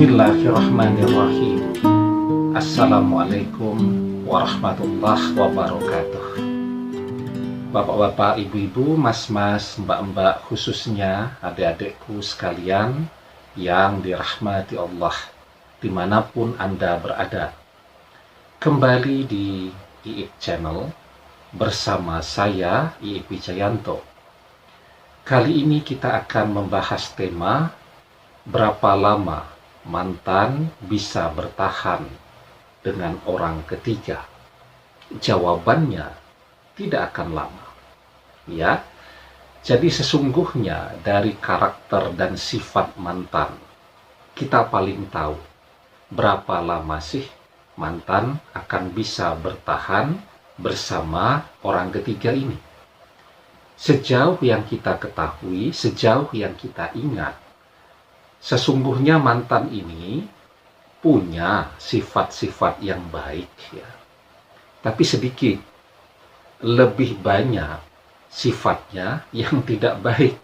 Bismillahirrahmanirrahim. Assalamualaikum warahmatullahi wabarakatuh. Bapak-bapak, ibu-ibu, mas-mas, mbak-mbak, khususnya adik-adikku sekalian yang dirahmati Allah dimanapun Anda berada. Kembali di IIP Channel bersama saya, IIP Wijayanto. Kali ini kita akan membahas tema berapa lama mantan bisa bertahan dengan orang ketiga. Jawabannya tidak akan lama. Ya. Jadi sesungguhnya dari karakter dan sifat mantan, kita paling tahu berapa lama sih mantan akan bisa bertahan bersama orang ketiga ini. Sejauh yang kita ketahui, sejauh yang kita ingat, sesungguhnya mantan ini punya sifat-sifat yang baik, ya. Tapi sedikit, lebih banyak sifatnya yang tidak baik.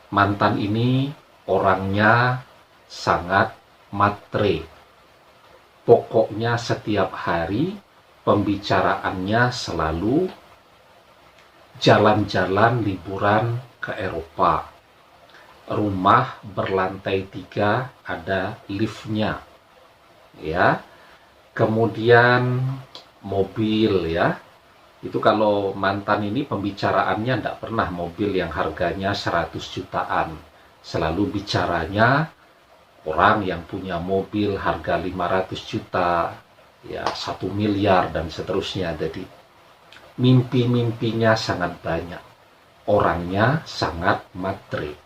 Mantan ini orangnya sangat matre. Pokoknya setiap hari pembicaraannya selalu jalan-jalan liburan ke Eropa. Rumah berlantai 3 ada liftnya, ya. Kemudian mobil, ya. Itu kalau mantan ini pembicaraannya tidak pernah mobil yang harganya 100 jutaan. Selalu bicaranya orang yang punya mobil harga 500 juta, ya 1 miliar dan seterusnya. Jadi mimpi-mimpinya sangat banyak. Orangnya sangat matre.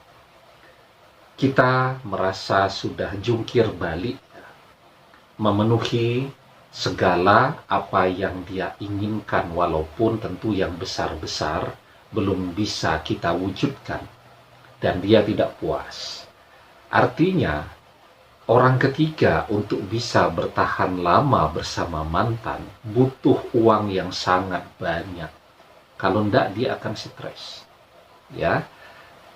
Kita merasa sudah jungkir balik, memenuhi segala apa yang dia inginkan, walaupun tentu yang besar-besar belum bisa kita wujudkan, dan dia tidak puas. Artinya, orang ketiga untuk bisa bertahan lama bersama mantan butuh uang yang sangat banyak. Kalau enggak, dia akan stres. Ya.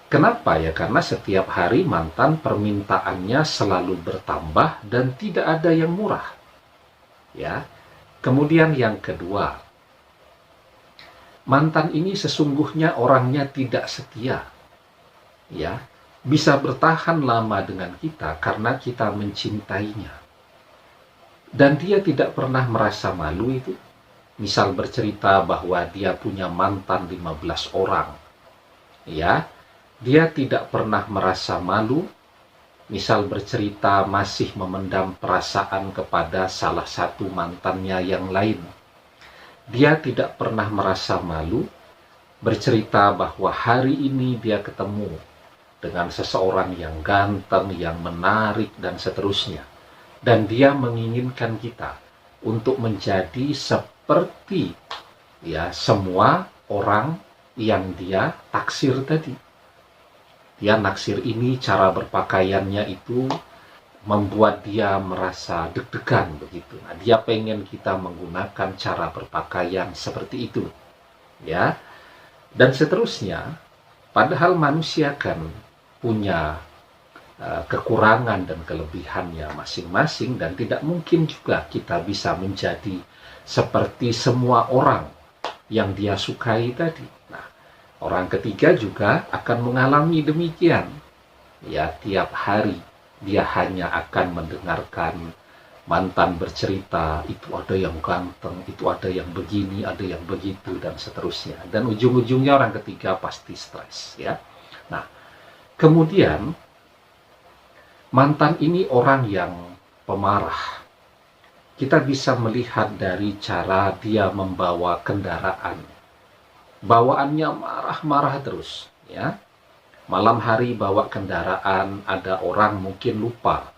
Kenapa ya? Karena setiap hari mantan permintaannya selalu bertambah dan tidak ada yang murah. Ya. Kemudian yang kedua, mantan ini sesungguhnya orangnya tidak setia. Ya. Bisa bertahan lama dengan kita karena kita mencintainya. Dan dia tidak pernah merasa malu itu. Misal bercerita bahwa dia punya mantan 15 orang. Ya. Dia tidak pernah merasa malu, misal bercerita masih memendam perasaan kepada salah satu mantannya yang lain. Dia tidak pernah merasa malu, bercerita bahwa hari ini dia ketemu dengan seseorang yang ganteng, yang menarik, dan seterusnya. Dan dia menginginkan kita untuk menjadi seperti ya semua orang yang dia taksir tadi. Dia naksir ini, cara berpakaiannya itu membuat dia merasa deg-degan begitu. Nah, dia pengen kita menggunakan cara berpakaian seperti itu, ya. Dan seterusnya. Padahal manusia kan punya kekurangan dan kelebihannya masing-masing, dan tidak mungkin juga kita bisa menjadi seperti semua orang yang dia sukai tadi. Orang ketiga juga akan mengalami demikian. Ya, tiap hari dia hanya akan mendengarkan mantan bercerita, itu ada yang ganteng, itu ada yang begini, ada yang begitu, dan seterusnya. Dan ujung-ujungnya orang ketiga pasti stres, ya. Nah, kemudian mantan ini orang yang pemarah. Kita bisa melihat dari cara dia membawa kendaraan. Bawaannya marah-marah terus, ya. Malam hari bawa kendaraan, ada orang mungkin lupa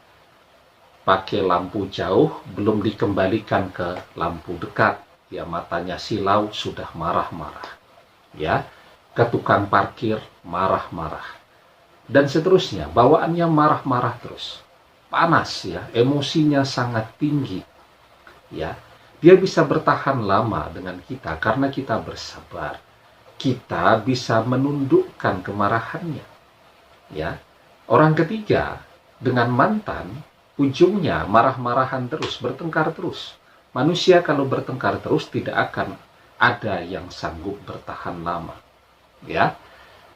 pakai lampu jauh, belum dikembalikan ke lampu dekat, ya, matanya silau, sudah marah-marah, ya. Ke tukang parkir marah-marah, dan seterusnya. Bawaannya marah-marah terus, panas, ya, emosinya sangat tinggi, ya. Dia bisa bertahan lama dengan kita karena kita bersabar. Kita bisa menundukkan kemarahannya, ya. Orang ketiga dengan mantan, ujungnya marah-marahan terus, bertengkar terus. Manusia kalau bertengkar terus tidak akan ada yang sanggup bertahan lama. Ya.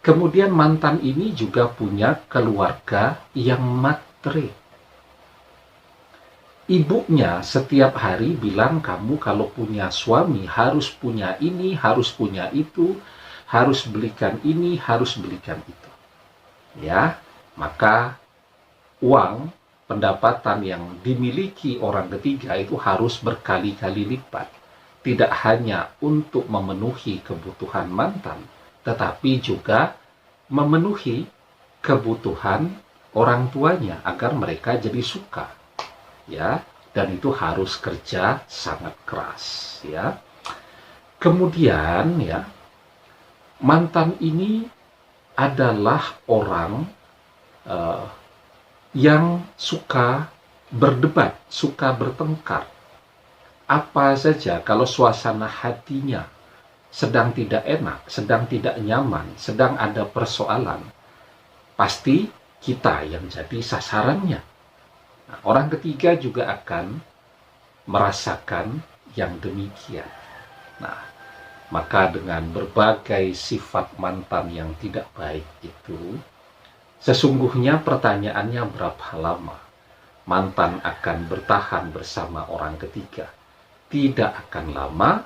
Kemudian mantan ini juga punya keluarga yang matre. Ibunya setiap hari bilang, kamu kalau punya suami harus punya ini, harus punya itu, harus belikan ini, harus belikan itu. Ya, maka uang pendapatan yang dimiliki orang ketiga itu harus berkali-kali lipat. Tidak hanya untuk memenuhi kebutuhan mantan, tetapi juga memenuhi kebutuhan orang tuanya agar mereka jadi suka. Ya, dan itu harus kerja sangat keras, ya. Kemudian ya, mantan ini adalah orang yang suka berdebat, suka bertengkar. Apa saja kalau suasana hatinya sedang tidak enak, sedang tidak nyaman, sedang ada persoalan, pasti kita yang jadi sasarannya. Nah, orang ketiga juga akan merasakan yang demikian. Nah, maka dengan berbagai sifat mantan yang tidak baik itu, sesungguhnya pertanyaannya berapa lama mantan akan bertahan bersama orang ketiga? Tidak akan lama,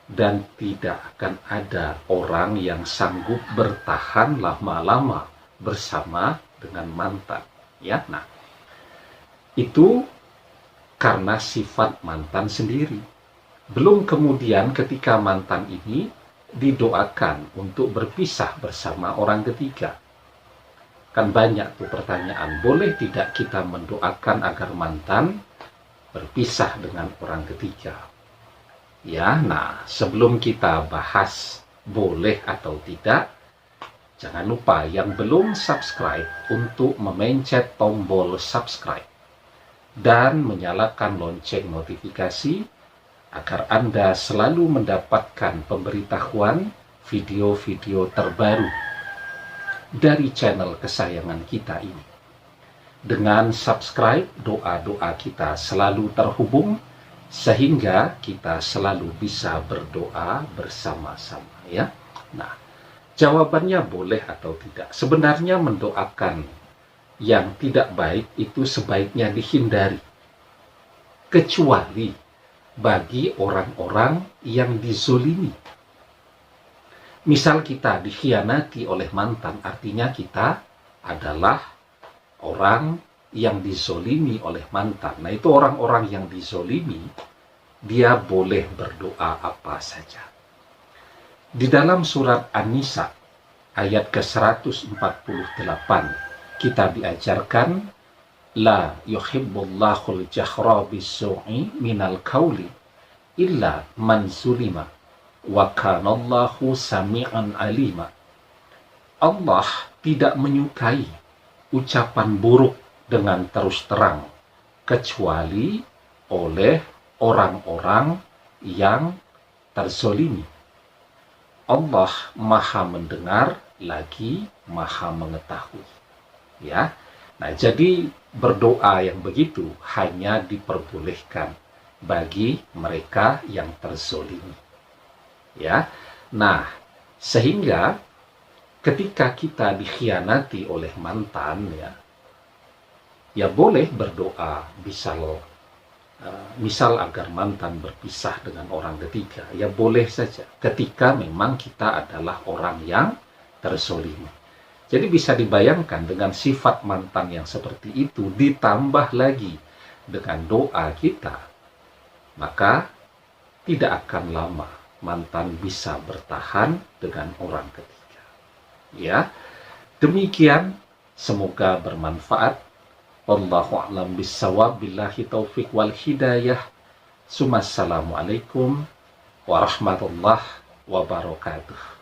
dan tidak akan ada orang yang sanggup bertahan lama-lama bersama dengan mantan. Ya, nah, itu karena sifat mantan sendiri. Belum kemudian ketika mantan ini didoakan untuk berpisah bersama orang ketiga. Kan banyak tuh pertanyaan, boleh tidak kita mendoakan agar mantan berpisah dengan orang ketiga? Ya, nah, sebelum kita bahas boleh atau tidak, jangan lupa yang belum subscribe untuk memencet tombol subscribe dan menyalakan lonceng notifikasi agar Anda selalu mendapatkan pemberitahuan video-video terbaru dari channel kesayangan kita ini. Dengan subscribe, doa-doa kita selalu terhubung, sehingga kita selalu bisa berdoa bersama-sama, ya. Nah, jawabannya boleh atau tidak. Sebenarnya mendoakan yang tidak baik itu sebaiknya dihindari, kecuali bagi orang-orang yang dizolimi. Misal kita dikhianati oleh mantan, artinya kita adalah orang yang dizolimi oleh mantan. Nah, itu orang-orang yang dizolimi, dia boleh berdoa apa saja. Di dalam surat An-Nisa ayat ke-148 kita diajarkan, la yuhibbullahul jahra bis-su'i minal qawli illa man zulima wa kanallahu sami'an alima. Allah tidak menyukai ucapan buruk dengan terus terang kecuali oleh orang-orang yang terzolimi. Allah Maha mendengar lagi Maha mengetahui. Ya. Nah, jadi berdoa yang begitu hanya diperbolehkan bagi mereka yang terzolimi. Ya. Nah, sehingga ketika kita dikhianati oleh mantan, ya boleh berdoa, misal agar mantan berpisah dengan orang ketiga, ya boleh saja ketika memang kita adalah orang yang terzolimi. Jadi bisa dibayangkan dengan sifat mantan yang seperti itu ditambah lagi dengan doa kita, maka tidak akan lama mantan bisa bertahan dengan orang ketiga. Ya, demikian, semoga bermanfaat. Wallahu a'lam bissawab, billahi taufik wal hidayah. Assalamualaikum warahmatullahi wabarakatuh.